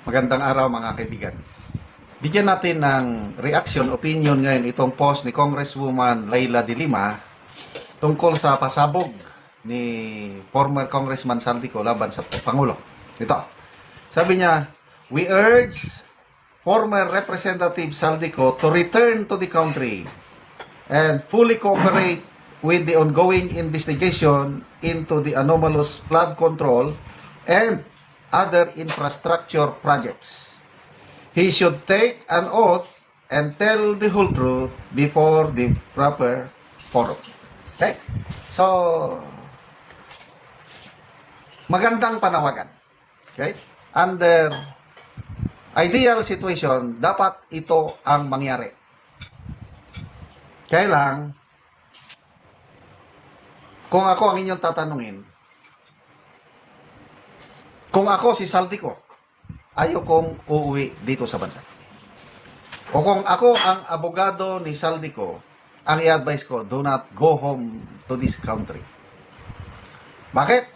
Magandang araw mga kaibigan. Bigyan natin ng reaction, opinion ngayon itong post ni Congresswoman Laila de Lima tungkol sa pasabog ni former Congressman Saldico laban sa Pangulo. Ito, sabi niya, we urge former Representative Saldico to return to the country and fully cooperate with the ongoing investigation into the anomalous flood control and other infrastructure projects. He should take an oath and tell the whole truth before the proper forum. Okay? So, magandang panawagan. Okay? Under ideal situation, dapat ito ang mangyari. Kaya lang, kung ako ang inyong tatanungin, kung ako si Saldico, ayaw kong uuwi dito sa bansa. O kung ako ang abogado ni Saldico, ang i-advise ko, do not go home to this country. Bakit?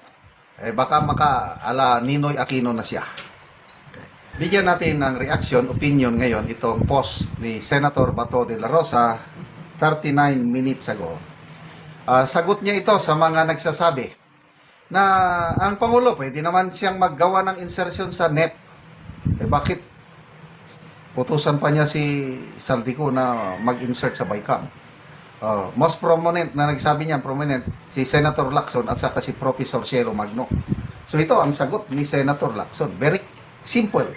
Baka ala Ninoy Aquino na siya. Okay. Bigyan natin ng reaction, opinion ngayon, itong post ni Senator Bato de la Rosa, 39 minutes ago. Sagot niya ito sa mga nagsasabi na ang Pangulo pwede naman siyang maggawa ng insertion sa NEP. Bakit utusan pa niya si Saldico na mag-insert sa BICAM? Most prominent na nagsabi niya, prominent, si Senator Lacson at saka si Professor Cielo Magno. So ito ang sagot ni Senator Lacson. Very simple.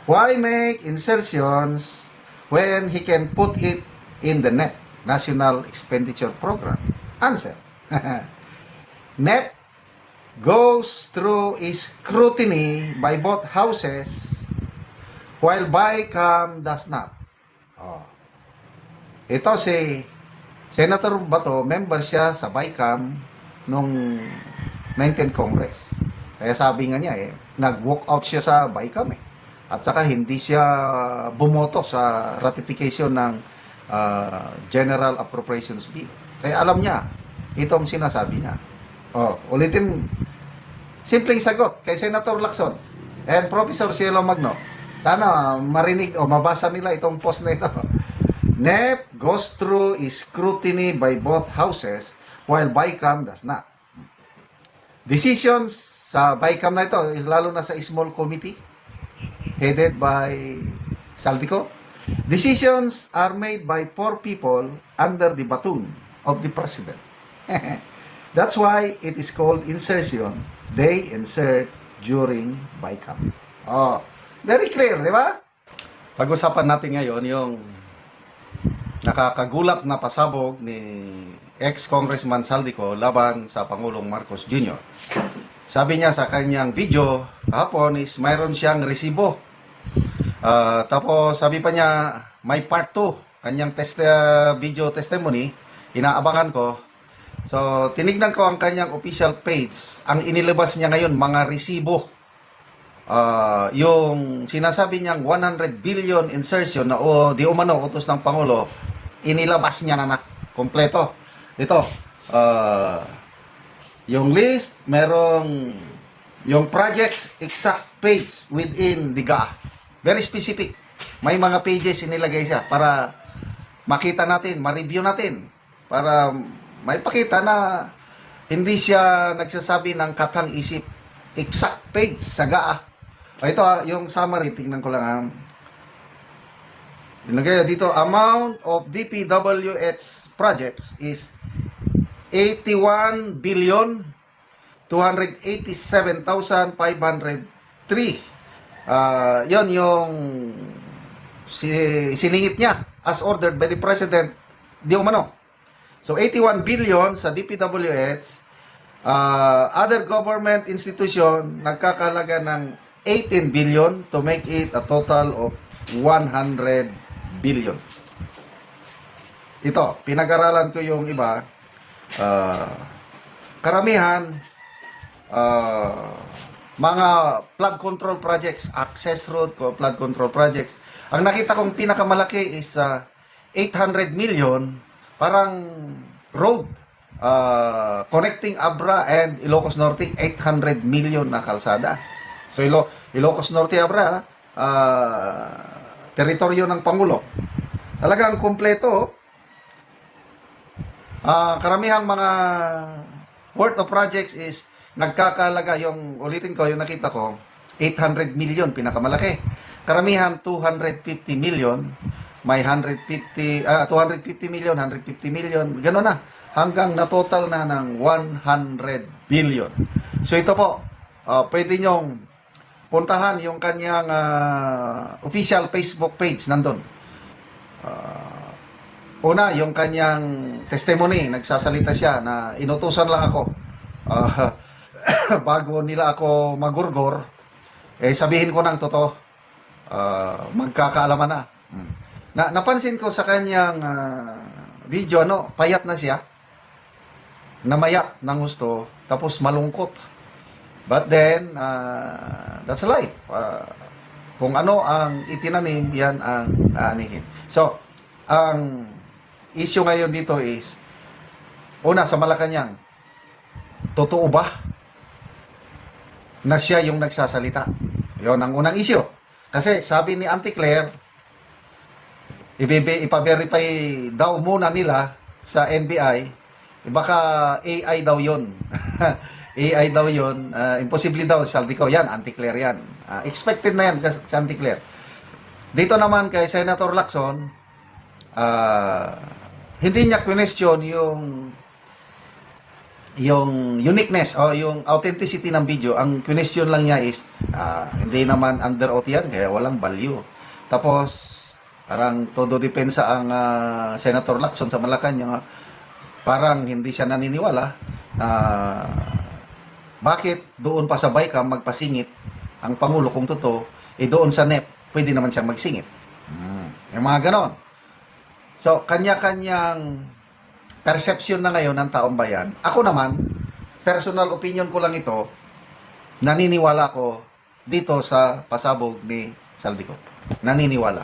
Why make insertions when he can put it in the NEP, National Expenditure Program? Answer. NEP goes through scrutiny by both houses while BICAM does not. Ito si Senator Bato, member siya sa BICAM nung 19th Congress. Kaya sabi nga niya nag-walk out siya sa BICAM At saka hindi siya bumoto sa ratification ng General Appropriations Bill. Kaya alam niya itong sinasabi niya. Ulitin, simpleng sagot kay Senator Lacson and Professor Cielo Magno. Sana marinig o mabasa nila itong post na ito. NEP goes through scrutiny by both houses while BICAM does not. Decisions sa BICAM na ito, lalo na sa small committee headed by Saldico, decisions are made by 4 people under the baton of the President. That's why it is called insertion. They insert during BICAM. Very clear, di ba? Pag-usapan natin ngayon yung nakakagulat na pasabog ni ex-Congressman Saldico laban sa Pangulong Marcos Jr. Sabi niya sa kanyang video kahapon is mayroon siyang resibo. Tapos sabi pa niya may part 2 kanyang video testimony, inaabangan ko. So, tinignan ko ang kanyang official page. Ang inilabas niya ngayon, mga resibo. Yung sinasabi niyang 100 billion insertion na di umano utos ng Pangulo, inilabas niya na kompleto. Ito, yung list, merong yung projects exact page within the GA. Very specific. May mga pages inilagay siya para makita natin, ma-review natin. Para may pakita na hindi siya nagsasabi ng katang isip. Exact page sa GA. Ito yung summary, tingnan ko lang. Ilagay dito, amount of DPWH projects is 81 billion 287,503. Yon yung siningit niya as ordered by the President di umano. So, 81 billion sa DPWH, other government institution, nagkakalaga ng 18 billion to make it a total of 100 billion. Ito, pinag-aralan ko yung iba. Karamihan, mga flood control projects, access road, flood control projects. Ang nakita kong pinakamalaki is 800 million, parang road connecting Abra and Ilocos Norte, 800 million na kalsada. So, Ilocos Norte, Abra, teritoryo ng Pangulo. Talagang kumpleto. Karamihang mga worth of projects is nagkakalaga, yung ulitin ko, yung nakita ko, 800 million, pinakamalaki. Karamihan, 250 million, may 250 million, 150 million, gano'n na. Hanggang na total na ng 100 billion. So ito po, pwede nyong puntahan yung kanyang official Facebook page, nandun. Una, yung kanyang testimony, nagsasalita siya na inutusan lang ako. Bago nila ako magurgor, sabihin ko ng totoo. Magkakaalaman na. Napansin ko sa kanyang video, payat na siya. Namayat ng gusto, tapos malungkot. But then, that's life. Kung ano ang itinanim, yan ang aanihin. So, ang issue ngayon dito is, una, sa Malacanang, totoo ba na siya yung nagsasalita? Yon ang unang issue. Kasi sabi ni Auntie Claire, ipa-verify daw muna nila sa NBI, baka AI daw yon. AI daw yon. Imposible daw, Saldico. Yan, Auntie Claire yan. Expected na yan sa Auntie Claire. Dito naman kay Senator Lacson, hindi niya question yung uniqueness o yung authenticity ng video. Ang question lang niya is, hindi naman under oath yan, kaya walang value. Tapos, parang todo depensa ang Senator Lacson sa Malacanang, parang hindi siya naniniwala na bakit doon pa sa Baykam magpasingit ang Pangulo kung totoo, doon sa NEP, pwede naman siyang magsingit. Yung mga ganon. So, kanya-kanyang perception na ngayon ng taong bayan. Ako naman, personal opinion ko lang ito, naniniwala ko dito sa pasabog ni Saldico. Naniniwala.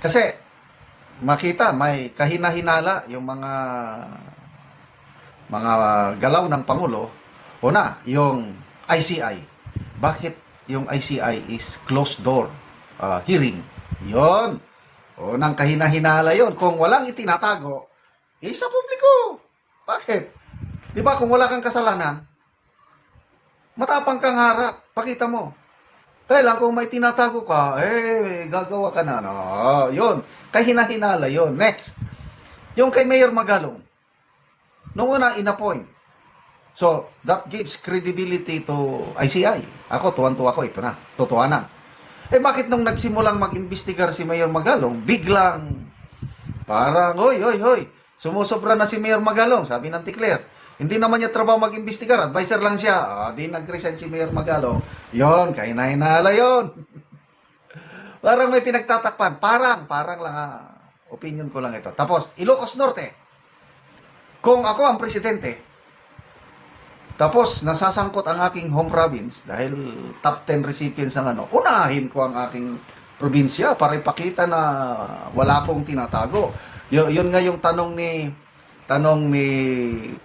Kasi, makita, may kahina-hinala yung mga galaw ng Pangulo. Una, yung ICI. Bakit yung ICI is closed door hearing? Yon. Unang kahina-hinala yon. Kung walang itinatago, sa publiko. Bakit? Di ba kung wala kang kasalanan, matapang kang harap, pakita mo. Kaya lang kung may tinatago ka, gagawa ka na. No, yun. Kahina-hinala yon. Next. Yung kay Mayor Magalong, nung una in-appoint. So, that gives credibility to ICI. Ako, tuwan-tuwa ko, ito na. Totohanan. Bakit nung nagsimulang mag-imbestigar si Mayor Magalong, biglang, parang, hoy, sumusobra na si Mayor Magalong, sabi ng Ticler. Hindi naman niya trabaho mag-imbestigar, advisor lang siya. Di nag-resign si Mayor Magalong. Yon, kahina-hinala yon. Parang may pinagtatakpan. Parang lang, opinion ko lang ito. Tapos, Ilocos Norte. Kung ako ang presidente, tapos nasasangkot ang aking home province dahil top 10 recipients ang unahin ko ang aking probinsya para ipakita na wala akong tinatago. Yun nga yung tanong ni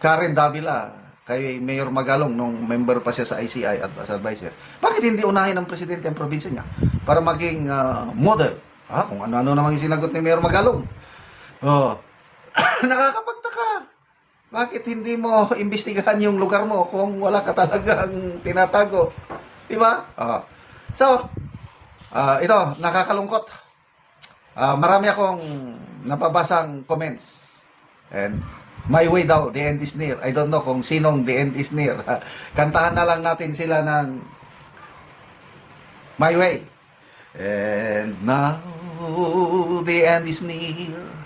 Karen Davila kay Mayor Magalong nung member pa siya sa ICI at as advisor. Bakit hindi unahin ng presidente ang probinsya niya para maging model? Kung ano-ano namang sinagot ni Mayor Magalong. Nakakapagtaka. Bakit hindi mo imbestigahan yung lugar mo kung wala ka talagang tinatago? Diba? So, ito, nakakalungkot. Marami akong napabasang comments. And my way daw, the end is near. I don't know kung sinong the end is near. Kantahan na lang natin sila ng My Way. And now, the end is near.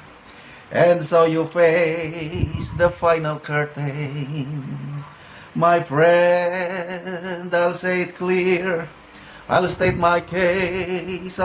And so you face the final curtain. My friend, I'll say it clear. I'll state my case.